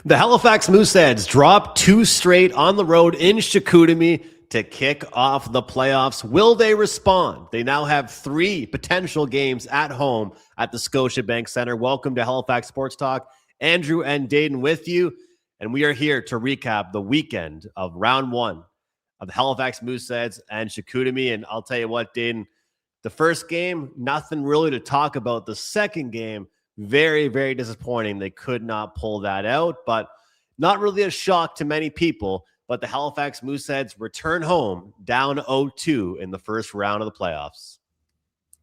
The Halifax Mooseheads dropped two straight on the road in Chicoutimi to kick off the playoffs. Will they respond? They now have three potential games at home at the Scotiabank Center. Welcome to Halifax Sports Talk. Andrew and Dayton with you, and we are here to recap the weekend of round one of the Halifax Mooseheads and Chicoutimi. And I'll tell you what, Dayton, the first game, nothing really to talk about. The second game, very, very disappointing. They could not pull that out, but not really a shock to many people. But the Halifax Mooseheads return home down 0-2 in the first round of the playoffs.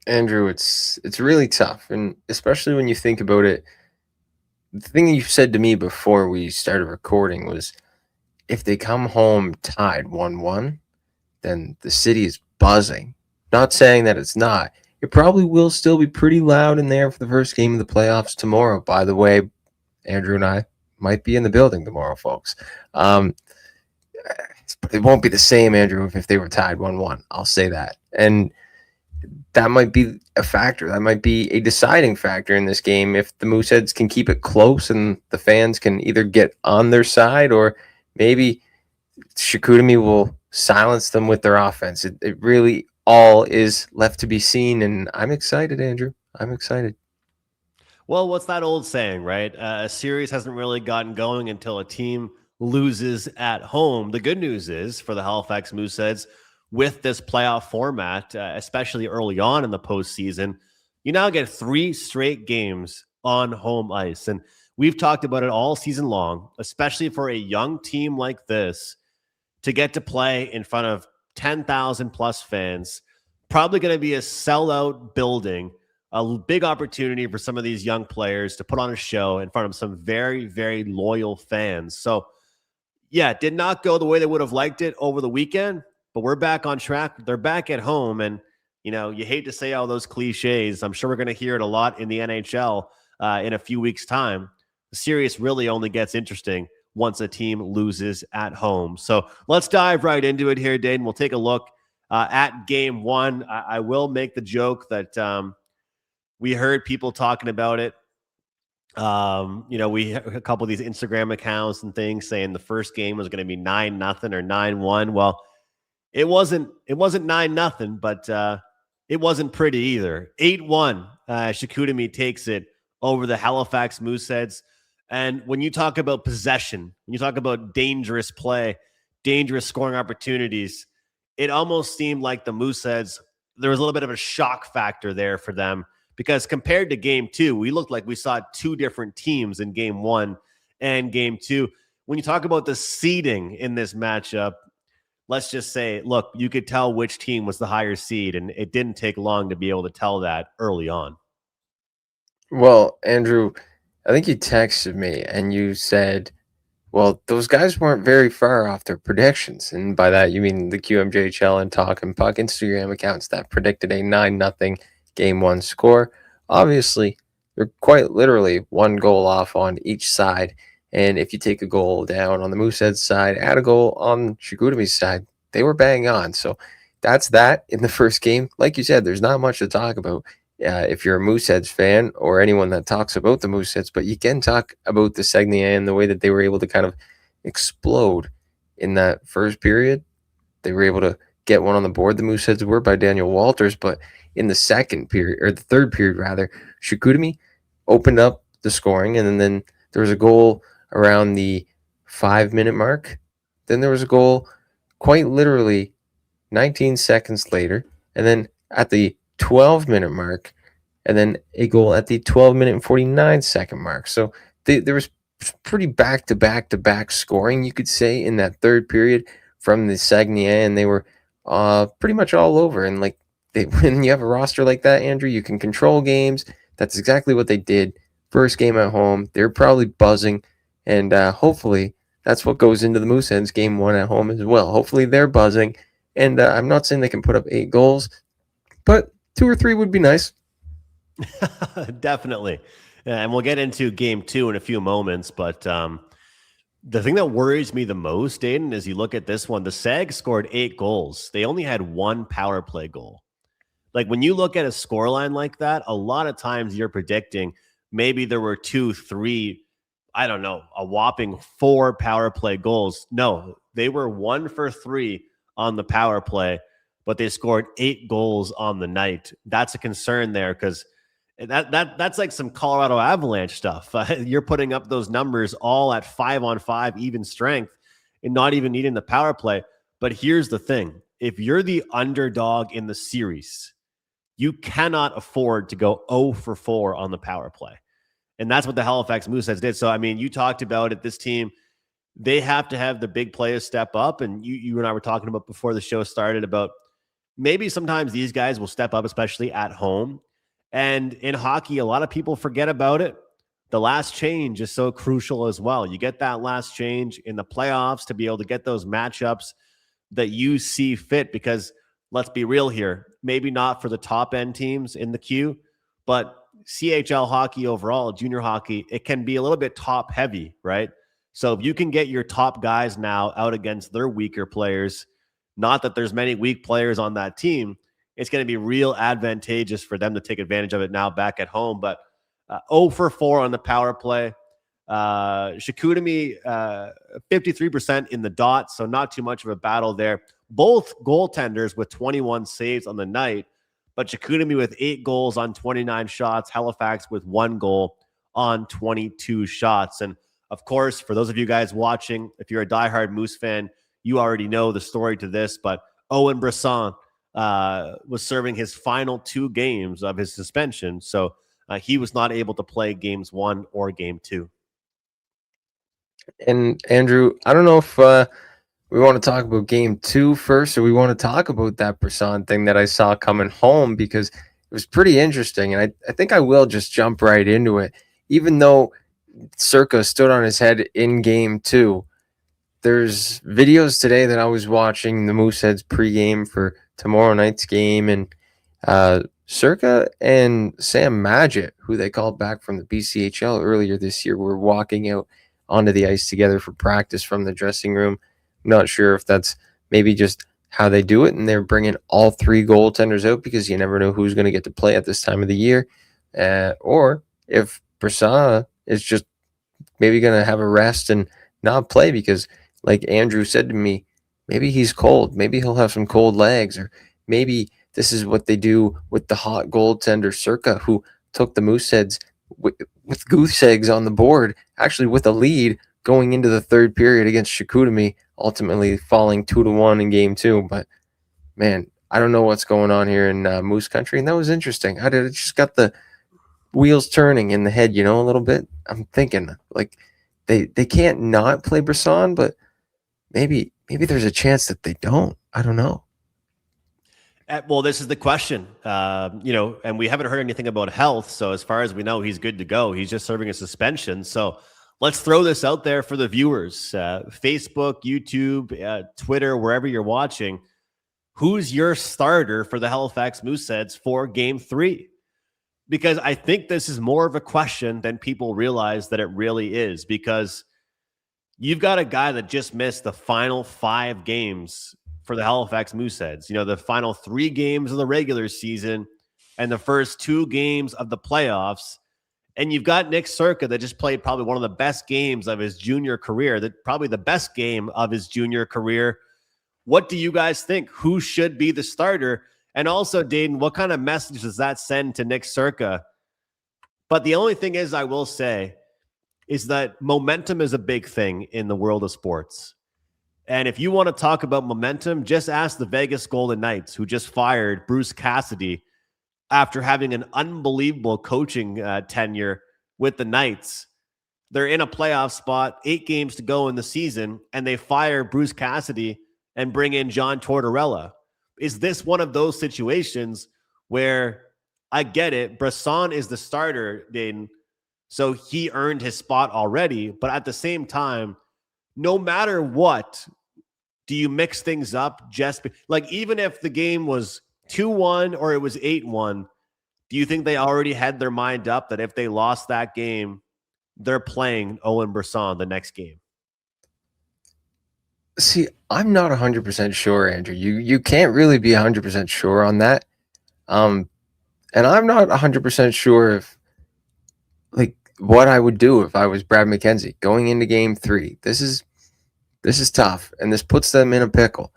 Andrew, it's really tough, and especially when you think about it. The thing you said to me before we started recording was, if they come home tied 1-1, then the city is buzzing. Not saying that it's not. It probably will still be pretty loud in there for the first game of the playoffs tomorrow. By the way, Andrew and I might be in the building tomorrow, folks. But it won't be the same, Andrew, if they were tied 1-1. I'll say that. And that might be a factor. That might be a deciding factor in this game if the Mooseheads can keep it close and the fans can either get on their side, or maybe Chicoutimi will silence them with their offense. It really all is left to be seen, and I'm excited, Andrew. I'm excited. Well, what's that old saying, right? A series hasn't really gotten going until a team loses at home. The good news is for the Halifax Mooseheads, with this playoff format, especially early on in the postseason, you now get three straight games on home ice. And we've talked about it all season long, especially for a young team like this to get to play in front of 10,000 plus fans. Probably going to be a sellout building, a big opportunity for some of these young players to put on a show in front of some very, very loyal fans. So, yeah, it did not go the way they would have liked it over the weekend, but we're back on track. They're back at home, and, you know, you hate to say all those cliches. I'm sure we're going to hear it a lot in the NHL in a few weeks' time. The series really only gets interesting once a team loses at home. So let's dive right into it here, Dayton. We'll take a look at game one. I will make the joke that we heard people talking about it. We a couple of these Instagram accounts and things saying the first game was going to be 9-0 or 9-1. Well, it wasn't 9-0, but it wasn't pretty either. 8-1. Chicoutimi takes it over the Halifax Mooseheads. And when you talk about possession, when you talk about dangerous play, dangerous scoring opportunities, it almost seemed like the Mooseheads, there was a little bit of a shock factor there for them, because compared to game two, we looked like we saw two different teams in game one and game two. When you talk about the seeding in this matchup, let's just say, look, you could tell which team was the higher seed, and it didn't take long to be able to tell that early on. Well, Andrew, I think you texted me and you said, well, those guys weren't very far off their predictions. And by that, you mean the QMJHL and Talk and Puck Instagram accounts that predicted a 9-0 game one score. Obviously, they're quite literally one goal off on each side. And if you take a goal down on the Mooseheads side, add a goal on Chicoutimi's side, they were bang on. So that's that in the first game. Like you said, there's not much to talk about if you're a Mooseheads fan or anyone that talks about the Mooseheads, but you can talk about the Saguenéens and the way that they were able to kind of explode in that first period. They were able to get one on the board, the Mooseheads were, by Daniel Walters, but in the second period, or the third period rather, Chicoutimi opened up the scoring, and then there was a goal around the 5-minute mark. Then there was a goal quite literally 19 seconds later, and then at the 12-minute mark, and then a goal at the 12-minute and 49-second mark. So there was pretty back-to-back scoring, you could say, in that third period from the Saguenéens, and they were pretty much all over. And like when you have a roster like that, Andrew, you can control games. That's exactly what they did. First game at home, they're probably buzzing, and hopefully that's what goes into the Mooseheads game one at home as well. Hopefully they're buzzing, and I'm not saying they can put up 8 goals, but 2 or 3 would be nice. Definitely. And we'll get into game two in a few moments, but the thing that worries me the most, Aiden, is you look at this one, the Sag scored 8 goals. They only had 1 power play goal. Like when you look at a scoreline like that, a lot of times you're predicting maybe there were 2, 3 I don't know, a whopping 4 power play goals. No, they were 1 for 3 on the power play, but they scored 8 goals on the night. That's a concern there because that's like some Colorado Avalanche stuff. You're putting up those numbers all at 5-on-5 even strength and not even needing the power play. But here's the thing. If you're the underdog in the series, you cannot afford to go 0 for 4 on the power play. And that's what the Halifax Mooseheads did. So, I mean, you talked about it. This team, they have to have the big players step up. And you and I were talking about before the show started about maybe sometimes these guys will step up, especially at home. And in hockey, a lot of people forget about it. The last change is so crucial as well. You get that last change in the playoffs to be able to get those matchups that you see fit, because let's be real here, maybe not for the top end teams in the queue, but CHL hockey overall, junior hockey, it can be a little bit top heavy, right? So if you can get your top guys now out against their weaker players, not that there's many weak players on that team, it's going to be real advantageous for them to take advantage of it now back at home. But 0 for 4 on the power play. Chicoutimi, 53% in the dot, so not too much of a battle there. Both goaltenders with 21 saves on the night, but Chicoutimi with 8 goals on 29 shots, Halifax with 1 goal on 22 shots. And of course, for those of you guys watching, if you're a diehard Moose fan, you already know the story to this, but Owen Bresson was serving his final 2 games of his suspension. So he was not able to play games 1 or game 2. And Andrew, I don't know if we want to talk about game 2 first, or we want to talk about that Bresson thing that I saw coming home, because it was pretty interesting. And I think I will just jump right into it. Even though Cirka stood on his head in game 2, there's videos today that I was watching the Mooseheads pregame for tomorrow night's game, and Cirka and Sam Magid, who they called back from the BCHL earlier this year, were walking out onto the ice together for practice from the dressing room. I'm not sure if that's maybe just how they do it, and they're bringing all 3 goaltenders out because you never know who's going to get to play at this time of the year, or if Bresson is just maybe going to have a rest and not play because, like Andrew said to me, maybe he's cold. Maybe he'll have some cold legs, or maybe this is what they do with the hot goaltender Cirka, who took the Mooseheads with goose eggs on the board, actually with a lead going into the 3rd period against Chicoutimi, ultimately falling 2-1 in game 2. But man, I don't know what's going on here in Moose Country, and that was interesting. I just got the wheels turning in the head, a little bit. I'm thinking like they can't not play Bresson, but maybe there's a chance that they don't. I don't know. Well, this is the question, and we haven't heard anything about health. So as far as we know, he's good to go. He's just serving a suspension. So let's throw this out there for the viewers, Facebook, YouTube, Twitter, wherever you're watching. Who's your starter for the Halifax Mooseheads for game 3? Because I think this is more of a question than people realize that it really is, because you've got a guy that just missed the final 5 games for the Halifax Mooseheads. The final 3 games of the regular season and the first 2 games of the playoffs. And you've got Nick Cirka that just played probably one of the best games of his junior career, probably the best game of his junior career. What do you guys think? Who should be the starter? And also, Dayton, what kind of message does that send to Nick Cirka? But the only thing is, I will say, is that momentum is a big thing in the world of sports. And if you want to talk about momentum, just ask the Vegas Golden Knights, who just fired Bruce Cassidy after having an unbelievable coaching tenure with the Knights. They're in a playoff spot, 8 games to go in the season, and they fire Bruce Cassidy and bring in John Tortorella. Is this one of those situations where, I get it, Bresson is the starter, Dayton, so he earned his spot already, but at the same time, no matter what, do you mix things up? Even if the game was 2-1 or it was 8-1, do you think they already had their mind up that if they lost that game, they're playing Owen Bresson the next game? See, I'm not 100% sure, Andrew. You can't really be 100% sure on that. And I'm not 100% sure if, what I would do if I was Brad McKenzie going into game 3. This is tough, and this puts them in a pickle.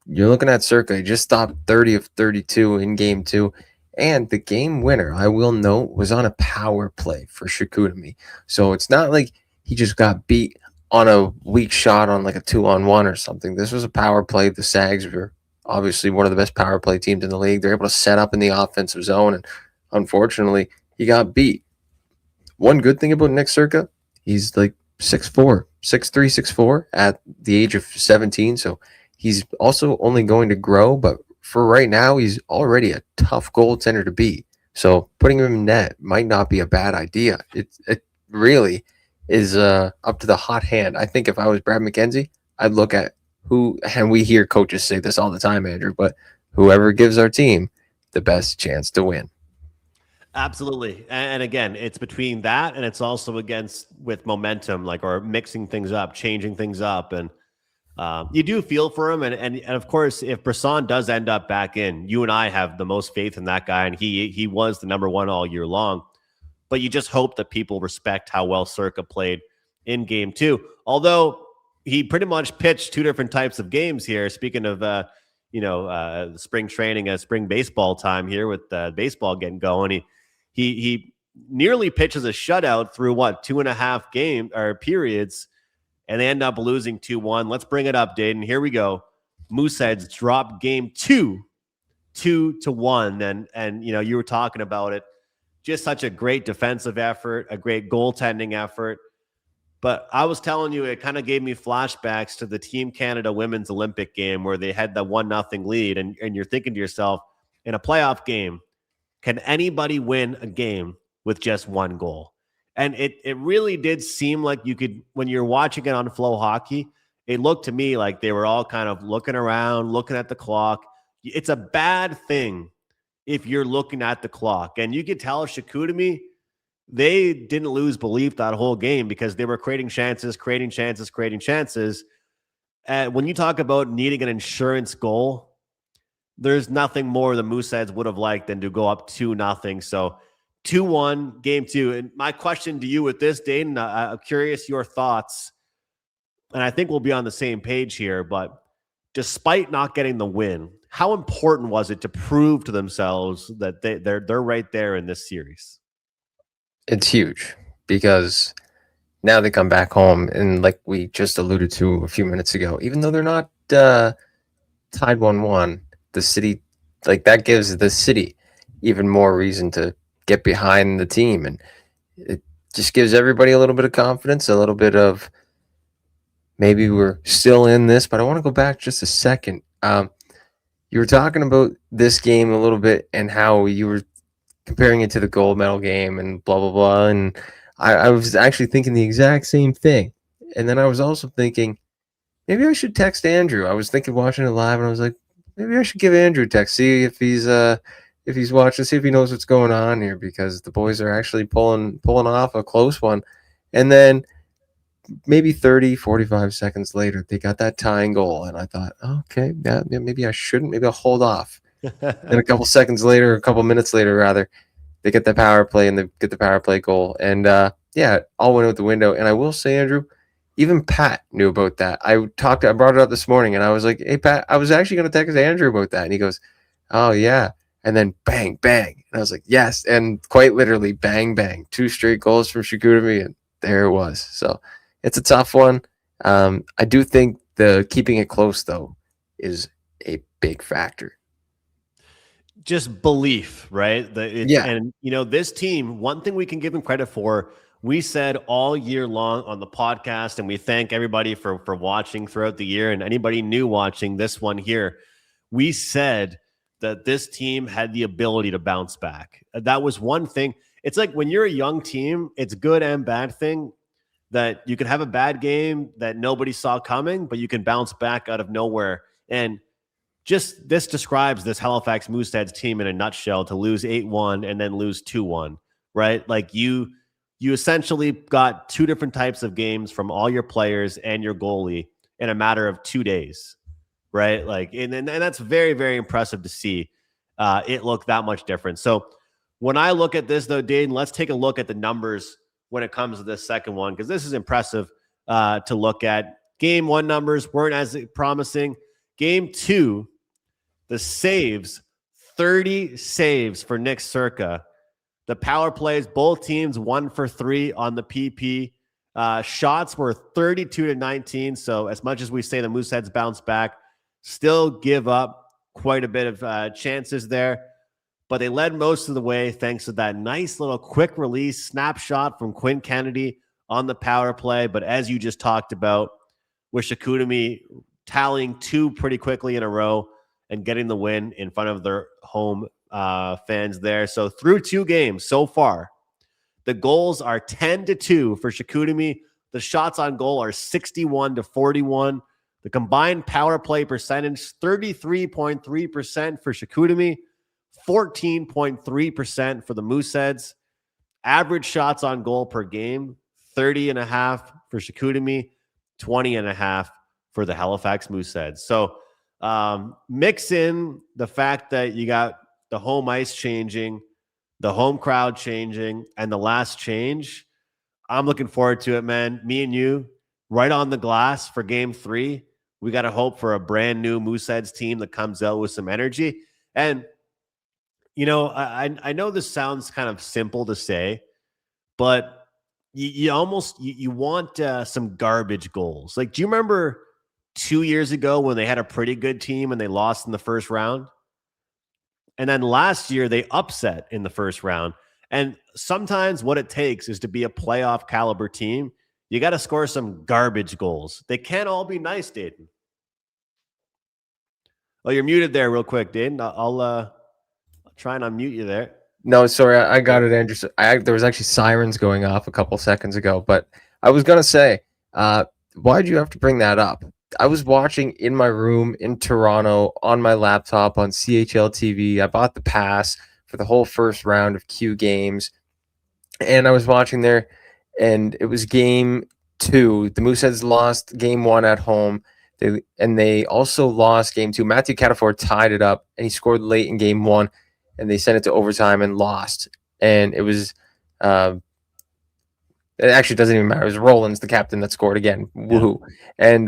You're looking at Cirka. He just stopped 30 of 32 in game 2. And the game winner, I will note, was on a power play for Chicoutimi. So it's not like he just got beat on a weak shot on like a 2-on-1 or something. This was a power play. The Sags were obviously one of the best power play teams in the league. They're able to set up in the offensive zone, and unfortunately, he got beat. One good thing about Nick Cirka, he's like 6'4", 6'3", 6'4" at the age of 17. So he's also only going to grow, but for right now, he's already a tough goaltender to beat. So putting him in net might not be a bad idea. It really is up to the hot hand. I think if I was Brad McKenzie, I'd look at who, and we hear coaches say this all the time, Andrew, but whoever gives our team the best chance to win. Absolutely. And again, it's between that and it's also against with momentum, like, or mixing things up, changing things up. And you do feel for him. And of course, if Bresson does end up back in, you and I have the most faith in that guy. And he was the number one all year long. But you just hope that people respect how well Cirka played in game 2. Although he pretty much pitched 2 different types of games here. Speaking of, spring training, spring baseball time here with baseball getting going, he nearly pitches a shutout through 2.5 game or periods, and they end up losing 2-1. Let's bring it up, Dayton. Here we go. Mooseheads drop game 2, 2-1. And you were talking about it. Just such a great defensive effort, a great goaltending effort. But I was telling you, it kind of gave me flashbacks to the Team Canada Women's Olympic game where they had the 1-0 lead. And you're thinking to yourself, in a playoff game, can anybody win a game with just 1 goal? And it really did seem like you could, when you're watching it on Flow Hockey, it looked to me like they were all kind of looking around, looking at the clock. It's a bad thing if you're looking at the clock. And you could tell Chicoutimi, they didn't lose belief that whole game because they were creating chances. And when you talk about needing an insurance goal, there's nothing more the Mooseheads would have liked than to go up 2-0. So 2-1, game 2. And my question to you with this, Dayton, I'm curious your thoughts. And I think we'll be on the same page here, but despite not getting the win, how important was it to prove to themselves that they're right there in this series? It's huge because now they come back home, and like we just alluded to a few minutes ago, even though they're not tied 1-1, the city, like, that gives the city even more reason to get behind the team, and it just gives everybody a little bit of confidence, a little bit of maybe we're still in this. But I want to go back just a second. You were talking about this game a little bit and how you were comparing it to the gold medal game and blah, blah, blah. And I was actually thinking the exact same thing. And then I was also thinking, maybe I should text Andrew. I was thinking watching it live, and I was like, maybe I should give Andrew a text, see if he's watching, see if he knows what's going on here, because the boys are actually pulling off a close one. And then maybe 30, 45 seconds later, they got that tying goal. And I thought, okay, yeah, maybe I shouldn't. Maybe I'll hold off. And a couple minutes later, rather, they get the power play, and they get the power play goal. And all went out the window. And I will say, Andrew, even Pat knew about that. I brought it up this morning, and I was like, hey, Pat, I was actually going to text Andrew about that. And he goes, oh, yeah. And then bang, bang. And I was like, yes. And quite literally, bang, bang. 2 straight goals from Chicoutimi, and there it was. So it's a tough one. I do think the keeping it close, though, is a big factor. Just belief, right? Yeah. And, this team, one thing we can give them credit for, we said all year long on the podcast, and we thank everybody for watching throughout the year, and anybody new watching this one here, we said that this team had the ability to bounce back. That was one thing. It's like when you're a young team, it's good and bad thing that you can have a bad game that nobody saw coming, but you can bounce back out of nowhere. And just this describes this Halifax Mooseheads team in a nutshell, to lose 8-1 and then lose 2-1, right? Like you essentially got 2 different types of games from all your players and your goalie in a matter of 2 days, right? Like, and that's very, very impressive to see it look that much different. So When I look at this, though, Dayton, let's take a look at the numbers when it comes to this second one, because this is impressive to look at. Game 1 numbers weren't as promising. Game 2, the saves, 30 saves for Nick Cirka. The power plays, both teams 1 for 3 on the PP. Shots were 32-19. So as much as we say the Mooseheads bounce back, still give up quite a bit of chances there. But they led most of the way thanks to that nice little quick release snapshot from Quinn Kennedy on the power play. But as you just talked about, with Chicoutimi tallying 2 pretty quickly in a row and getting the win in front of their home fans there. So through 2 games so far, the goals are 10-2 for Chicoutimi. The shots on goal are 61-41. The combined power play percentage, 33.3% for Chicoutimi, 14.3% for the Mooseheads. Average shots on goal per game, 30.5 for Chicoutimi, 20.5 for the Halifax Mooseheads. So mix in the fact that you got the home ice changing, the home crowd changing, and the last change. I'm looking forward to it, man. Me and you, right on the glass for game 3. We got to hope for a brand new Mooseheads team that comes out with some energy. And, you know, I know this sounds kind of simple to say, but you almost want some garbage goals. Like, do you remember 2 years ago when they had a pretty good team and they lost in the first round? And then last year they upset in the first round. And sometimes what it takes is to be a playoff caliber team. You got to score some garbage goals. They can't all be nice, Dayton. Oh, you're muted there real quick, Dayton. I'll try and unmute you there. No, sorry, I got it, Andrew. There was actually sirens going off a couple seconds ago, but I was gonna say, why'd you have to bring that up? I was watching in my room in Toronto on my laptop on CHL TV. I bought the pass for the whole first round of Q games, and I was watching there, and it was game 2. The Mooseheads lost game 1 at home. They also lost game 2. Matthew Cataford tied it up, and he scored late in game 1, and they sent it to overtime and lost. And it was it actually doesn't even matter. It was Rollins, the captain, that scored again. Woohoo. Yeah. And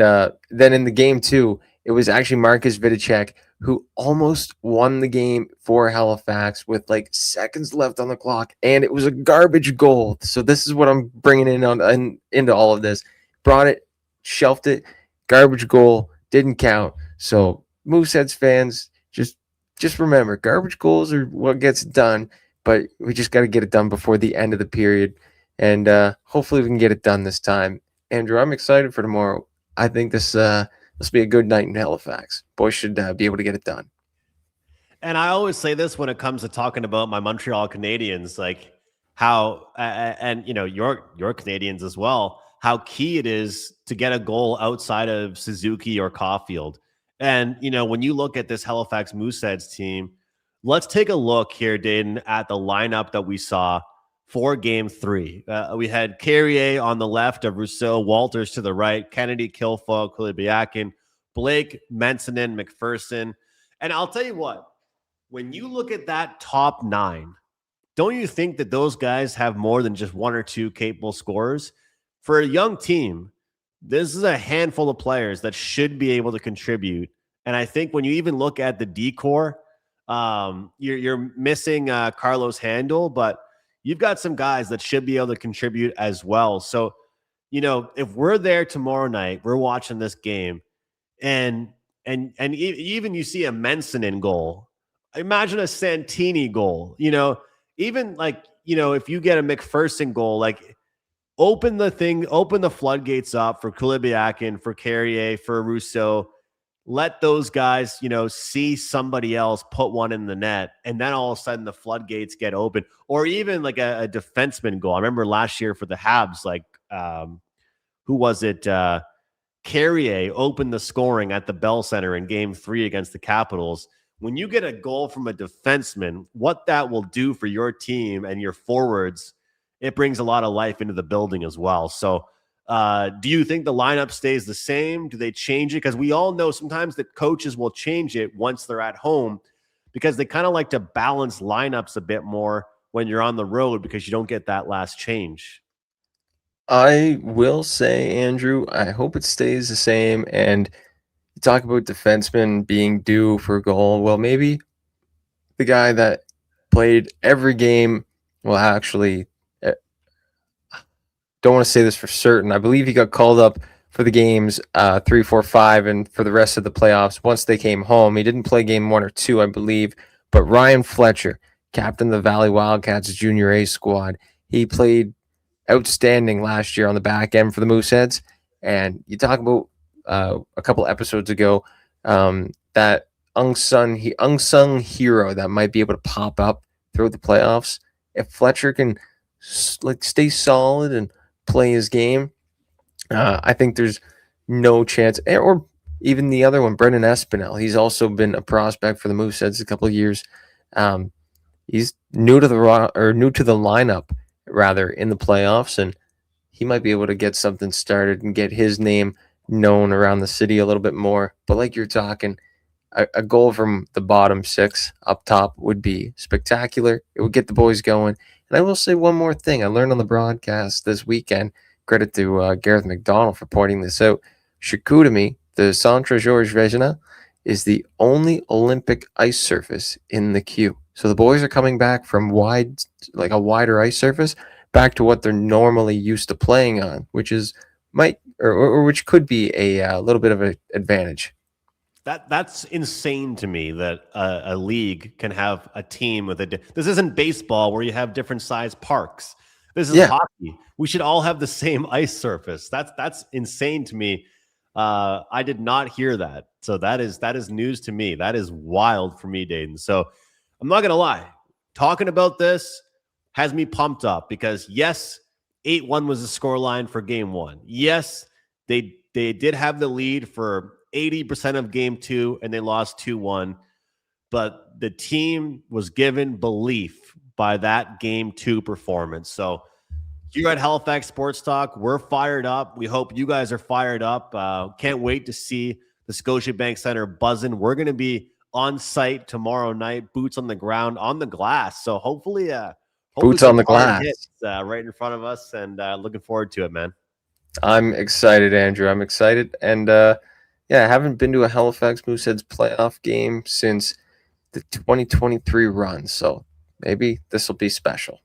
then in the game 2, it was actually Marcus Vidicek who almost won the game for Halifax with like seconds left on the clock, and it was a garbage goal. So this is what I'm bringing into all of this. Brought it, shelved it, garbage goal, didn't count. So Mooseheads fans, just remember, garbage goals are what gets done, but we just got to get it done before the end of the period. And hopefully we can get it done this time. Andrew, I'm excited for tomorrow. I think this will be a good night in Halifax. Boys should be able to get it done. And I always say this when it comes to talking about my Montreal Canadiens, like how, and you know, your Canadiens as well, how key it is to get a goal outside of Suzuki or Caulfield. And, you know, when you look at this Halifax Mooseheads team, let's take a look here, Dayton, at the lineup that we saw for game 3. We had Carrier on the left of Rousseau, Walters to the right, Kennedy, Kilfoyle, Kulibiakin, Blake, Mensonen, McPherson. And I'll tell you what, when you look at that top 9, don't you think that those guys have more than just 1 or 2 capable scorers? For a young team, this is a handful of players that should be able to contribute. And I think when you even look at the decor, you're missing Carlos Handel, but you've got some guys that should be able to contribute as well. So, you know, if we're there tomorrow night, we're watching this game, and even you see a Mensonen goal, imagine a Santini goal, you know, even like, you know, if you get a McPherson goal, like open the floodgates up for Kulibiakin, for Carrier, for Rousseau. Let those guys, you know, see somebody else put one in the net, and then all of a sudden the floodgates get open. Or even like a defenseman goal. I remember last year for the Habs, like who was it? Carrier opened the scoring at the Bell Center in game 3 against the Capitals. When you get a goal from a defenseman, what that will do for your team and your forwards, it brings a lot of life into the building as well. So do you think the lineup stays the same? Do they change it? Because we all know sometimes the coaches will change it once they're at home because they kind of like to balance lineups a bit more when you're on the road because you don't get that last change. I will say, Andrew, I hope it stays the same. And you talk about defensemen being due for a goal. Well, maybe the guy that played every game, well, actually, don't want to say this for certain. I believe he got called up for the games 3, 4, 5, and for the rest of the playoffs once they came home. He didn't play game 1 or 2, I believe. But Ryan Fletcher, captain of the Valley Wildcats Junior A squad, he played outstanding last year on the back end for the Mooseheads. And you talk about a couple episodes ago that unsung hero that might be able to pop up throughout the playoffs. If Fletcher can stay solid and play his game, I think there's no chance. Or even the other one, Brendan Espinel. He's also been a prospect for the Mooseheads a couple of years. He's new to the lineup rather in the playoffs, and he might be able to get something started and get his name known around the city a little bit more. But like you're talking, a goal from the bottom 6 up top would be spectacular. It would get the boys going. And I will say one more thing I learned on the broadcast this weekend. Credit to Gareth McDonald for pointing this out. Chicoutimi, the Centre Georges Vézina, is the only Olympic ice surface in the queue. So the boys are coming back from a wider ice surface back to what they're normally used to playing on, which is which could be a little bit of an advantage. That's insane to me that a league can have a team with this isn't baseball where you have different size parks. This is hockey. We should all have the same ice surface. That's insane to me. I did not hear that. So that is news to me. That is wild for me, Dayton. So I'm not going to lie. Talking about this has me pumped up because yes, 8-1 was the scoreline for game 1. Yes, they did have the lead for 80% of game 2 and they lost 2-1, but the team was given belief by that game 2 performance. So here at Halifax Sports Talk, we're fired up. We hope you guys are fired up. Can't wait to see the Scotiabank Center buzzing. We're going to be on site tomorrow night, boots on the ground, on the glass. So hopefully boots on the glass hits, right in front of us, and looking forward to it, man. I'm excited, Andrew. I'm excited. And I haven't been to a Halifax Mooseheads playoff game since the 2023 run. So maybe this will be special.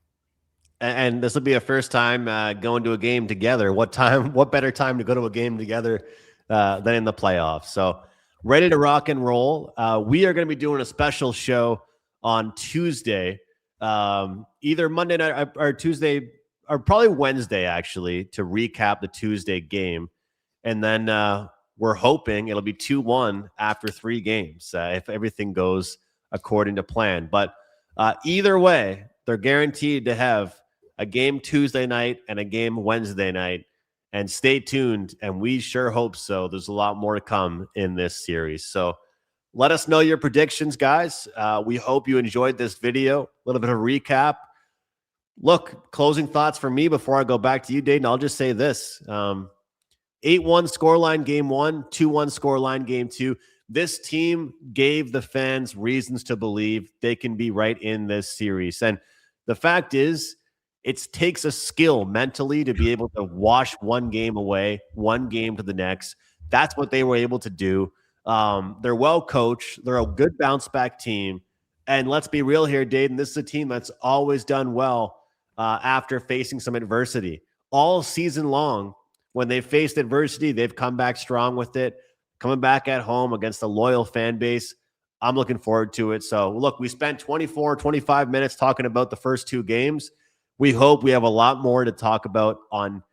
And this will be a first time going to a game together. What better time to go to a game together than in the playoffs? So ready to rock and roll. We are going to be doing a special show on Tuesday, either Monday night or Tuesday, or probably Wednesday, actually, to recap the Tuesday game. And then we're hoping it'll be 2-1 after 3 games if everything goes according to plan. But either way, they're guaranteed to have a game Tuesday night and a game Wednesday night. And stay tuned, and we sure hope so. There's a lot more to come in this series. So let us know your predictions, guys. We hope you enjoyed this video. A little bit of a recap. Look, closing thoughts for me before I go back to you, Dayton. I'll just say this. 8-1 scoreline game 1, 2-1 scoreline game 2. This team gave the fans reasons to believe they can be right in this series. And the fact is, it takes a skill mentally to be able to wash one game away, one game to the next. That's what they were able to do. They're well coached. They're a good bounce back team. And let's be real here, Dayton. This is a team that's always done well after facing some adversity. All season long, when they've faced adversity, they've come back strong with it. Coming back at home against a loyal fan base, I'm looking forward to it. So, look, we spent 25 minutes talking about the first 2 games. We hope we have a lot more to talk about on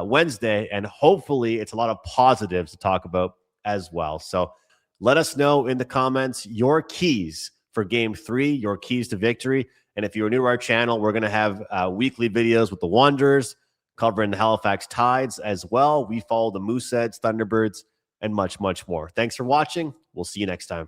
Wednesday, and hopefully it's a lot of positives to talk about as well. So let us know in the comments your keys for game 3, your keys to victory. And if you're new to our channel, we're going to have weekly videos with the Wanderers covering the Halifax Tides as well. We follow the Mooseheads, Thunderbirds, and much, much more. Thanks for watching. We'll see you next time.